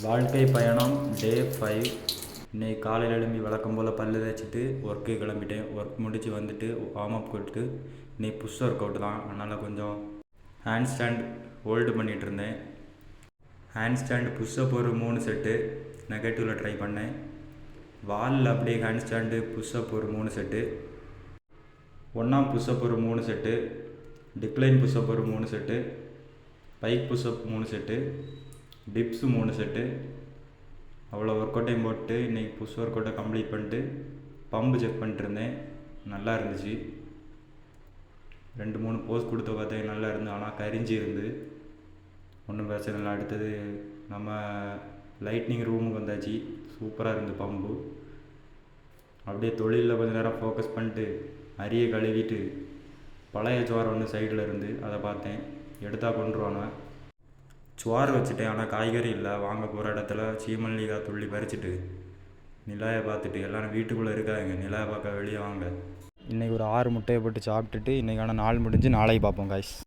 வாழ்க்கை பயணம் டே 5. இன்றைக்கி காலையில் எழும்பி வழக்கம் போல் பல்லு தேய்ச்சிட்டு ஒர்க்கு கிளம்பிட்டேன். ஒர்க் முடித்து வந்துட்டு வார்ம் அப் கொடுத்து இன்றைக்கி புஷ் ஒர்க் அவுட் தான். அதனால் கொஞ்சம் ஹேண்ட் ஸ்டாண்ட் ஹோல்டு பண்ணிகிட்டு இருந்தேன். ஹேண்ட் ஸ்டாண்டு புஷ்அப் ஒரு 3 செட்டு நெகட்டிவில் ட்ரை பண்ணேன். வாலில் அப்படியே ஹேண்ட் ஸ்டாண்டு புஷ்அப் ஒரு 3 செட்டு, ஒன்றாம் புஷ்அப் ஒரு 3 செட்டு, டிக்ளைன் புஷ்அப் ஒரு 3 set, pike pushup 3 set, dips 3 செட்டு. அவ்வளோ ஒர்க் அவுட்டையும் போட்டு இன்றைக்கி புஷ் ஒர்க் அவுட்டை கம்ப்ளீட் பண்ணிட்டு பம்பு செக் பண்ணிட்டுருந்தேன். நல்லா இருந்துச்சு. 2-3 போஸ் கொடுத்து பார்த்தேன், நல்லா இருந்து. ஆனால் கரிஞ்சி இருந்து ஒன்றும் பிரச்சனை இல்லை. அடுத்தது நம்ம லைட்னிங் ரூமுக்கு வந்தாச்சு. சூப்பராக இருந்து பம்பு. அப்படியே தொழிலில் கொஞ்சம் நேரம் ஃபோக்கஸ் பண்ணிட்டு அரியை கழுவிட்டு பழைய சோறு ஒன்று சைடில் இருந்து அதை பார்த்தேன். எடுத்தால் கொண்டுருவாங்க. சோறு வச்சுட்டேன், ஆனால் காய்கறி இல்லை. வாங்க போகிற இடத்துல சீமல்லிக்காய் துள்ளி பறிச்சுட்டு நிலாயை பார்த்துட்டு எல்லோரும் வீட்டுக்குள்ளே இருக்காங்க. நிலாயை பார்க்க வெளியே வாங்க. இன்றைக்கி ஒரு 6 முட்டையை போட்டு சாப்பிட்டுட்டு இன்றைக்கான நாள் முடிஞ்சு நாளைக்கு பார்ப்போம் காய்ஸ்.